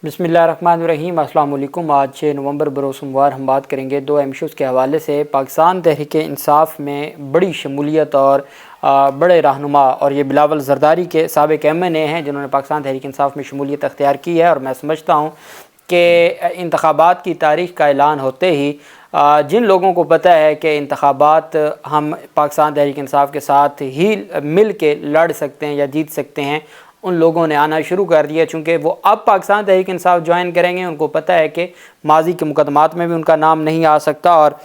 बिस्मिल्लाहिर्रहमानिर्रहीम। अस्सलाम वालेकुम। आज 6 नवंबर बरोज़ सोमवार हम बात करेंगे दो अहम इश्यूज़ के हवाले से। पाकिस्तान तहरीक इंसाफ में बड़ी शमूलियत और बड़े रहनुमा, और ये बिलावल ज़रदारी के साबिक़ एम.एन.ए हैं जिन्होंने पाकिस्तान तहरीक इंसाफ में शमूलियत अख्तियार की है। और मैं समझता हूँ कि इंतखाबात की तारीख़ का ऐलान होते ही जिन लोगों को पता है कि इंतखाबात हम पाकिस्तान तहरीक इंसाफ के साथ ही मिल के लड़ सकते हैं या जीत सकते हैं, उन लोगों ने आना शुरू कर दिया। चूँकि वो अब पाकिस्तान तहरीक इंसाफ ज्वाइन करेंगे, उनको पता है कि माजी के मुकदमात में भी उनका नाम नहीं आ सकता और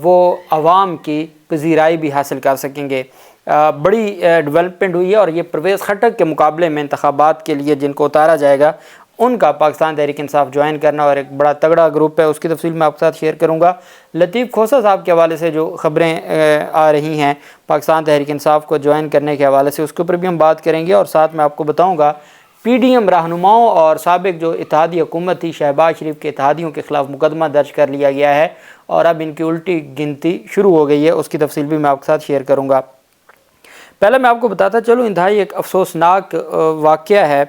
वो अवाम की पजीराई भी हासिल कर सकेंगे। बड़ी डेवलपमेंट हुई है और ये परवेज़ खटक के मुकाबले में इंतखाबात के लिए जिनको उतारा जाएगा उनका पाकिस्तान तहरीक इंसाफ ज्वाइन करना और एक बड़ा तगड़ा ग्रुप है, उसकी तफसील मैं आपके साथ शेयर करूँगा। लतीफ़ खोसा साहब के हवाले से जो ख़बरें आ रही हैं पाकिस्तान तहरीक इंसाफ को ज्वाइन करने के हवाले से, उसके ऊपर भी हम बात करेंगे। और साथ में आपको बताऊँगा PDM रहनुमाओं और साबिक़ जो इत्तेहादी हुकूमत थी शहबाज शरीफ के इत्तेहादियों के ख़िलाफ़ मुकदमा दर्ज कर लिया गया है और अब इनकी उल्टी गिनती शुरू हो गई है, उसकी तफसील भी मैं आपके साथ शेयर करूँगा। पहले मैं आपको बताता चलूँ, इंतहाई एक अफसोसनाक वाक़या है।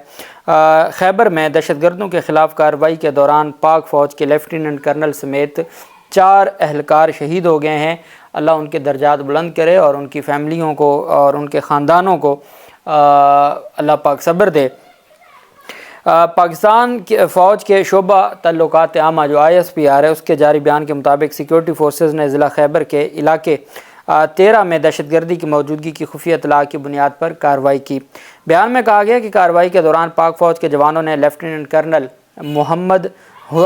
खैबर में दहशतगर्दों के ख़िलाफ़ कार्रवाई के दौरान पाक फ़ौज के लेफ्टिनेंट कर्नल समेत 4 एहलकार शहीद हो गए हैं। अल्लाह उनके दर्जात बुलंद करे और उनकी फ़ैमिलियों को और उनके ख़ानदानों को अल्लाह पाक सब्र दे। पाकिस्तान के फ़ौज के शोबा तल्लुकात आमा जो ISPR है, उसके जारी बयान के मुताबिक सिक्योरिटी फोर्सेस ने ज़िला खैबर के इलाके 13 में दहशतगर्दी की मौजूदगी की खुफिया इत्तला की बुनियाद पर कार्रवाई की। बयान में कहा गया कि कार्रवाई के दौरान पाक फ़ौज के जवानों ने लेफ्टिनेंट कर्नल मोहम्मद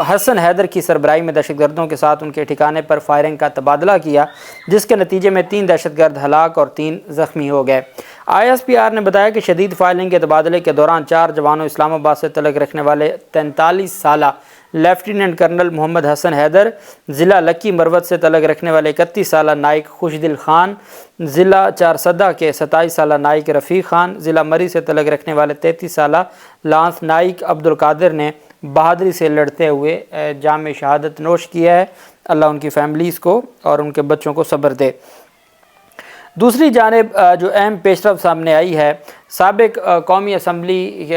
हसन हैदर की सरबराही में दहशतगर्दों के साथ उनके ठिकाने पर फायरिंग का तबादला किया, जिसके नतीजे में 3 दहशतगर्द हलाक और 3 ज़ख्मी हो गए। ISPR ने बताया कि शदीद फायरिंग के तबादले के दौरान 4 जवानों इस्लामाबाद से तलक रखने वाले 43 साला लेफ्टिनेंट कर्नल मोहम्मद हसन हैदर, ज़िला लक्की मरवत से तलक रखने वाले 31 साला नाइक खुशदिल खान, ज़िला चारसदा के 27 साला नाइक रफ़ीक खान, ज़िला मरी से तलक रखने वाले 33 साला लांस नाइक अब्दुल कादिर ने बहादुरी से लड़ते हुए जाम शहादत नोश किया है। अल्लाह उनकी फैमिलीज़ को और उनके बच्चों को सब्र दे। दूसरी जानिब जो अहम पेशरफ सामने आई है, साबिक़ कौमी असम्बली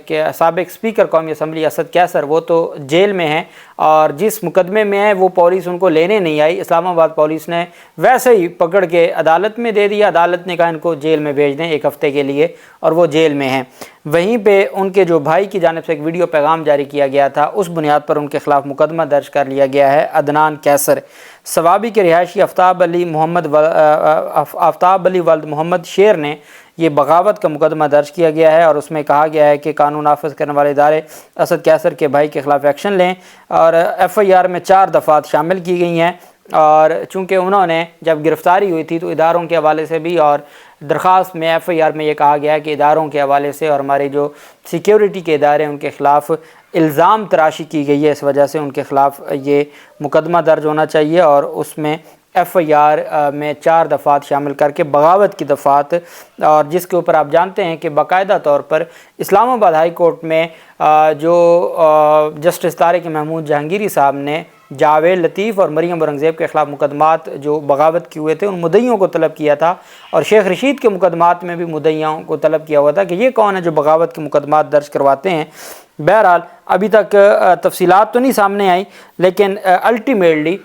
के साबिक़ स्पीकर कौमी असम्बली असद कैसर, वो तो जेल में हैं और जिस मुकदमे में है वो पुलिस उनको लेने नहीं आई। इस्लामाबाद पुलिस ने वैसे ही पकड़ के अदालत में दे दिया। अदालत ने कहा इनको जेल में भेज दें 1 हफ़्ते के लिए, और वो जेल में हैं। वहीं पे उनके जो भाई की जानिब से एक वीडियो पैगाम जारी किया गया था, उस बुनियाद पर उनके ख़िलाफ़ मुकदमा दर्ज कर लिया गया है। अदनान कैसर सवाबी के रिहायशी आफ्ताब अली वल्द मोहम्मद शेर ने ये बगावत का मुकदमा दर्ज किया गया है और उसमें कहा गया है कि कानून नाफिज करने वाले इदारे असद कैसर के भाई के ख़िलाफ़ एक्शन लें। और FIR में 4 दफ़ात शामिल की गई हैं और चूँकि उन्होंने जब गिरफ़्तारी हुई थी तो इदारों के हवाले से भी, और दरख्वास्त में FIR में ये कहा गया है कि इदारों के हवाले से और हमारे जो सिक्योरिटी के इदारे हैं उनके ख़िलाफ़ इल्ज़ाम तराशी की गई है, इस वजह से उनके ख़िलाफ़ ये मुकदमा दर्ज होना चाहिए। और उसमें FIR में 4 दफ़ात शामिल करके बगावत की दफ़ात, और जिसके ऊपर आप जानते हैं कि बाकायदा तौर पर इस्लामाबाद हाई कोर्ट में जो जस्टिस तारिक महमूद जहांगीरी साहब ने जावेद लतीफ़ और मरियम औरंगज़ेब के ख़िलाफ़ मुकदमात जो बगावत किए हुए थे उन मुद्दइयों को तलब किया था, और शेख रशीद के मुकदमात में भी मुद्दइयों को तलब किया हुआ था कि ये कौन है जो बगावत के मुकदमात दर्ज करवाते हैं। बहरहाल अभी तक तफसीलात तो नहीं सामने आई, लेकिन अल्टीमेटली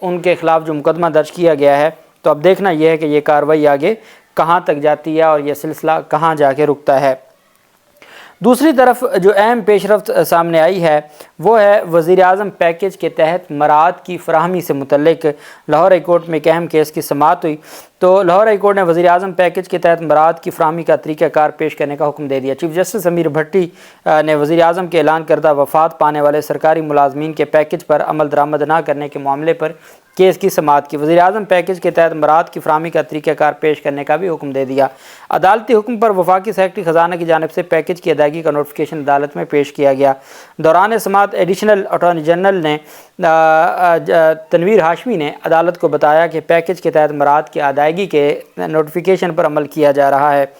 उनके ख़िलाफ़ जो मुकदमा दर्ज किया गया है, तो अब देखना यह है कि ये कार्रवाई आगे कहाँ तक जाती है और ये सिलसिला कहाँ जाके रुकता है। दूसरी तरफ जो अहम पेशरफ्त सामने आई है वो है वज़ीर आज़म पैकेज के तहत मराद की फ़राहमी से मुतल्लिक लाहौर हाई कोर्ट में एक अहम केस की समाअत हुई। तो लाहौर हाई कोर्ट ने वज़ीर आज़म पैकेज के तहत मराद की फ़राहमी का तरीक़ाकार पेश करने का हुक्म दे दिया। चीफ जस्टिस अमीर भट्टी ने वज़ीर आज़म के ऐलान करदा वफ़ात पाने वाले सरकारी मुलाजमीन के पैकेज पर अमल दरामद न करने के मामले पर केस की समाअत की। वज़ीर आज़म पैकेज के तहत मराद की फ़राहमी का तरीक़ाकार पेश करने का भी हुक्म दे दिया। अदालती हुक्म पर वफाकी सेक्रेटरी ख़जाना की जानिब से पैकेज की अदायगी का नोटिफिकेशन अदालत में पेश किया गया। दौरान समाअत एडिशनल अटॉर्नी जनरल ने तनवीर हाशमी ने अदालत को बताया कि पैकेज के तहत मराद की अदायगी के नोटिफिकेशन पर अमल किया जा रहा है।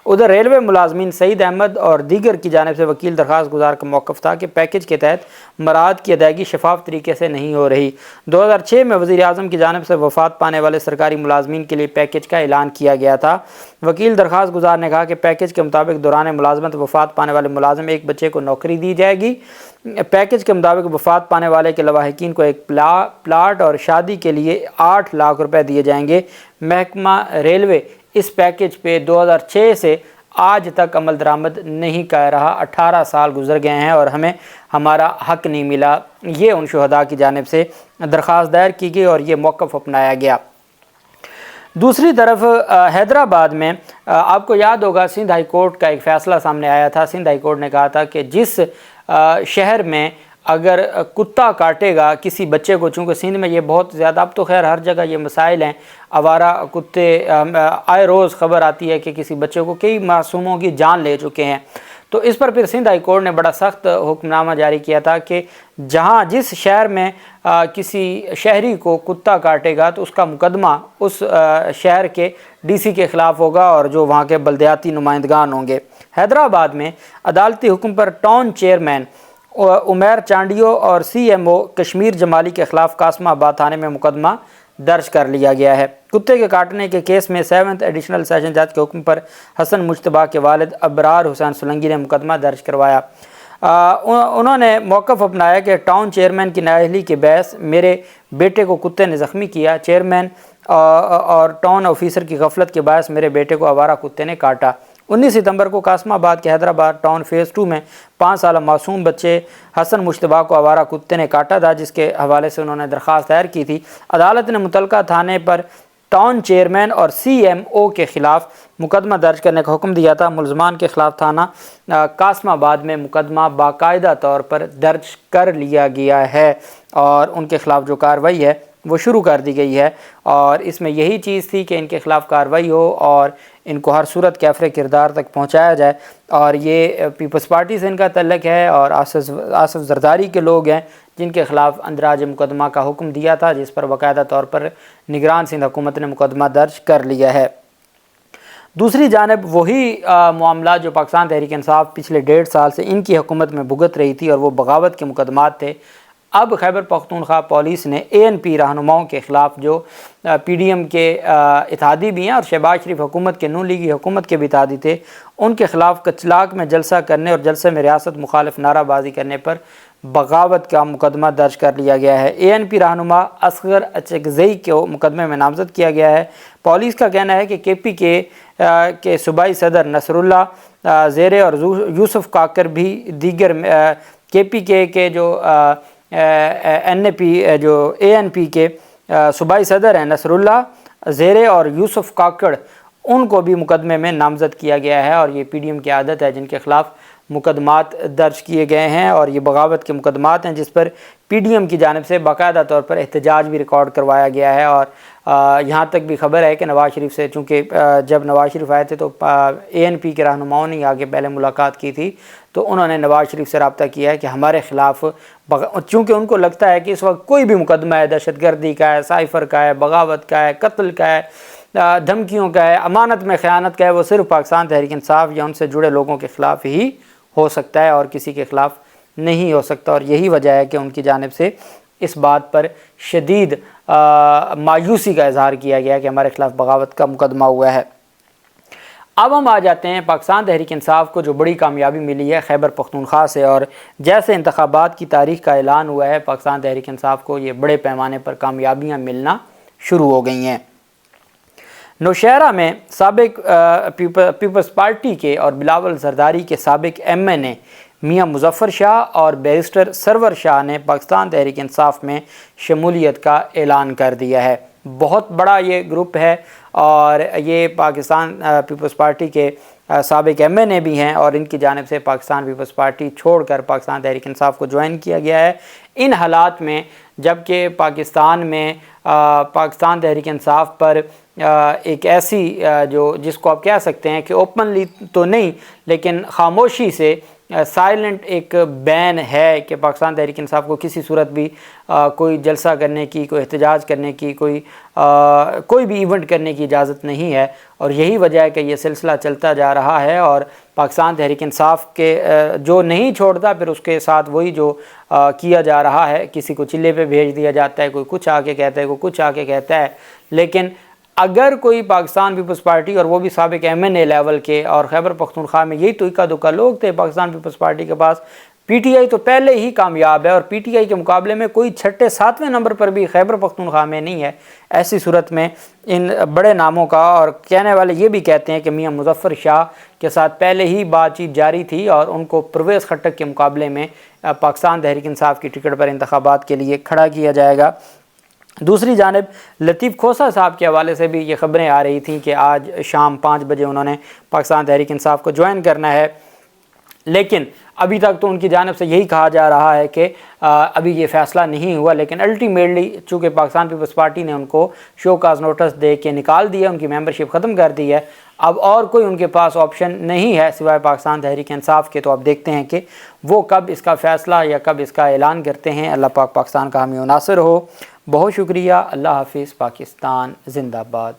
ادھر ریلوے ملازمین سعید احمد اور دیگر کی جانب سے وکیل درخواست گزار کا موقف تھا کہ پیکیج کے تحت مراعات کی ادائیگی شفاف طریقے سے نہیں ہو رہی۔ 2006 میں وزیر اعظم کی جانب سے وفات پانے والے سرکاری ملازمین کے لیے پیکیج کا اعلان کیا گیا تھا۔ وکیل درخواست گزار نے کہا کہ پیکیج کے مطابق دوران ملازمت وفات پانے والے ملازم ایک بچے کو نوکری دی جائے گی۔ پیکیج کے مطابق وفات پانے والے کے لواحقین کو ایک پلاٹ اور شادی کے لیے 8 لاکھ روپے دیے جائیں گے۔ محکمہ ریلوے اس پیکیج پہ 2006 سے آج تک عمل درآمد نہیں کر رہا۔ 18 سال گزر گئے ہیں اور ہمیں ہمارا حق نہیں ملا۔ یہ ان شہداء کی جانب سے درخواست دائر کی گئی اور یہ موقف اپنایا گیا۔ دوسری طرف حیدرآباد میں آپ کو یاد ہوگا سندھ ہائی کورٹ کا ایک فیصلہ سامنے آیا تھا۔ سندھ ہائی کورٹ نے کہا تھا کہ جس شہر میں اگر کتا کاٹے گا کسی بچے کو، چونکہ سندھ میں یہ بہت زیادہ، اب تو خیر ہر جگہ یہ مسائل ہیں، آوارہ کتے آئے روز خبر آتی ہے کہ کسی بچے کو کئی معصوموں کی جان لے چکے ہیں، تو اس پر پھر سندھ ہائی کورٹ نے بڑا سخت حکم نامہ جاری کیا تھا کہ جس شہر میں کسی شہری کو کتا کاٹے گا تو اس کا مقدمہ اس شہر کے ڈی سی کے خلاف ہوگا اور جو وہاں کے بلدیاتی نمائندگان ہوں گے۔ حیدرآباد میں عدالتی حکم پر ٹاؤن چیئرمین عمیر چانڈیو اور سی ایم او کشمیر جمالی کے خلاف قاسم آباد تھانے میں مقدمہ درج کر لیا گیا ہے۔ کتے کے کاٹنے کے کیس میں 7 ایڈیشنل سیشن جج کے حکم پر حسن مجتبیٰ کے والد ابرار حسین سولنگی نے مقدمہ درج کروایا۔ انہوں نے موقف اپنایا کہ ٹاؤن چیئرمین کی نااہلی کے باعث میرے بیٹے کو کتے نے زخمی کیا۔ چیئرمین اور ٹاؤن آفیسر کی غفلت کے باعث میرے بیٹے کو آوارہ کتے نے کاٹا۔ 19 ستمبر کو قاسم آباد کے حیدرآباد ٹاؤن فیز 2 میں 5 سالہ معصوم بچے حسن مجتبیٰ کو آوارہ کتے نے کاٹا تھا، جس کے حوالے سے انہوں نے درخواست دائر کی تھی۔ عدالت نے متعلقہ تھانے پر ٹاؤن چیئرمین اور سی ایم او کے خلاف مقدمہ درج کرنے کا حکم دیا تھا۔ ملزمان کے خلاف تھانہ قاسم آباد میں مقدمہ باقاعدہ طور پر درج کر لیا گیا ہے اور ان کے خلاف جو کارروائی ہے وہ شروع کر دی گئی ہے، اور اس میں یہی چیز تھی کہ ان کے خلاف کارروائی ہو اور ان کو ہر صورت کیفر کردار تک پہنچایا جائے۔ اور یہ پیپلز پارٹی سے ان کا تعلق ہے اور آصف زرداری کے لوگ ہیں جن کے خلاف اندراج مقدمہ کا حکم دیا تھا، جس پر باقاعدہ طور پر نگران سندھ حکومت نے مقدمہ درج کر لیا ہے۔ دوسری جانب وہی معاملات جو پاکستان تحریک انصاف پچھلے 1.5 سال سے ان کی حکومت میں بھگت رہی تھی اور وہ بغاوت کے مقدمات تھے، اب خیبر پختونخوا پولیس نے ANP رہنماؤں کے خلاف جو PDM کے اتحادی بھی ہیں اور شہباز شریف حکومت کے نون لیگی حکومت کے بھی اتحادی تھے، ان کے خلاف کچلاک میں جلسہ کرنے اور جلسے میں ریاست مخالف نعرہ بازی کرنے پر بغاوت کا مقدمہ درج کر لیا گیا ہے۔ ANP رہنما اصغر اچکزئی کو مقدمے میں نامزد کیا گیا ہے۔ پولیس کا کہنا ہے کہ KPK کے صوبائی صدر نصر اللہ زیرے اور یوسف کاکر بھی دیگر KPK کے جو ANP کے صوبائی صدر ہیں نصر اللہ زیرے اور یوسف کاکڑ، ان کو بھی مقدمے میں نامزد کیا گیا ہے، اور یہ PDM کی عادت ہے جن کے خلاف مقدمات درج کیے گئے ہیں، اور یہ بغاوت کے مقدمات ہیں جس پر PDM کی جانب سے باقاعدہ طور پر احتجاج بھی ریکارڈ کروایا گیا ہے۔ اور یہاں تک بھی خبر ہے کہ نواز شریف سے، چونکہ جب نواز شریف آئے تھے تو ANP کے رہنماؤں نے آگے پہلے ملاقات کی تھی، تو انہوں نے نواز شریف سے رابطہ کیا ہے کہ ہمارے خلاف، چونکہ ان کو لگتا ہے کہ اس وقت کوئی بھی مقدمہ ہے، دہشت گردی کا ہے، سائفر کا ہے، بغاوت کا ہے، قتل کا ہے، دھمکیوں کا ہے، امانت میں خیانت کا ہے، وہ صرف پاکستان تحریک انصاف یا ان سے جڑے لوگوں کے خلاف ہی ہو سکتا ہے اور کسی کے خلاف نہیں ہو سکتا۔ اور یہی وجہ ہے کہ ان کی جانب سے اس بات پر شدید مایوسی کا اظہار کیا گیا کہ ہمارے خلاف بغاوت کا مقدمہ ہوا ہے۔ اب ہم آ جاتے ہیں پاکستان تحریک انصاف کو جو بڑی کامیابی ملی ہے خیبر پختونخوا سے، اور جیسے انتخابات کی تاریخ کا اعلان ہوا ہے پاکستان تحریک انصاف کو یہ بڑے پیمانے پر کامیابیاں ملنا شروع ہو گئی ہیں۔ نوشہرہ میں سابق پیپلز پارٹی کے اور بلاول زرداری کے سابق MNA میاں مظفر شاہ اور بیرسٹر سرور شاہ نے پاکستان تحریک انصاف میں شمولیت کا اعلان کر دیا ہے۔ بہت بڑا یہ گروپ ہے اور یہ پاکستان پیپلز پارٹی کے سابق MNA بھی ہیں، اور ان کی جانب سے پاکستان پیپلز پارٹی چھوڑ کر پاکستان تحریک انصاف کو جوائن کیا گیا ہے۔ ان حالات میں جبکہ پاکستان میں پاکستان تحریک انصاف پر ایک ایسی جس کو آپ کہہ سکتے ہیں کہ اوپنلی تو نہیں لیکن خاموشی سے साइलेंट एक बैन है कि पाकिस्तान तहरीक इंसाफ को किसी सूरत भी कोई जलसा करने की, कोई एहतजाज करने की, कोई भी इवेंट करने की इजाज़त नहीं है। और यही वजह है कि ये सिलसिला चलता जा रहा है और पाकिस्तान तहरीक इंसाफ के जो नहीं छोड़ता फिर उसके साथ वही जो किया जा रहा है, किसी को चिल्ले पे भेज दिया जाता है, कोई कुछ आके कहता है, कोई कुछ आके कहता है। लेकिन अगर कोई पाकिस्तान पीपल्स पार्टी, और वो भी साबिक MNA लेवल के, और खैबर पख्तूनख्वा में यही तो इक्का दुक्का लोग थे पाकिस्तान पीपल्स पार्टी के पास, PTI तो पहले ही कामयाब है और PTI के मुकाबले में कोई 6-7वें नंबर पर भी खैबर पख्तूनख्वा में नहीं है। ऐसी सूरत में इन बड़े नामों का, और कहने वाले ये भी कहते हैं कि मियां मुज़फ़्फ़र शाह के साथ पहले ही बातचीत जारी थी और उनको परवेज़ खट्टक के मुकाबले में पाकिस्तान तहरीक इंसाफ की टिकट पर इंतखाबात के लिए खड़ा किया जाएगा। दूसरी जानिब लतीफ़ खोसा साहब के हवाले से भी ये ख़बरें आ रही थी कि आज शाम 5 बजे उन्होंने पाकिस्तान तहरीक इंसाफ को ज्वाइन करना है, लेकिन अभी तक तो उनकी जानिब से यही कहा जा रहा है कि अभी ये फ़ैसला नहीं हुआ। लेकिन अल्टीमेटली चूँकि पाकिस्तान पीपल्स पार्टी ने उनको शोकाज़ नोटिस दे के निकाल दिया, उनकी मेंबरशिप ख़त्म कर दी है, अब और कोई उनके पास ऑप्शन नहीं है सिवाय पाकिस्तान तहरीक इंसाफ के। तो अब देखते हैं कि वो कब इसका फ़ैसला या कब इसका ऐलान करते हैं। अल्लाह पाक पाकिस्तान का हामी नासिर हो। बहुत शुक्रिया। अल्लाह हाफिज़। पाकिस्तान ज़िंदाबाद।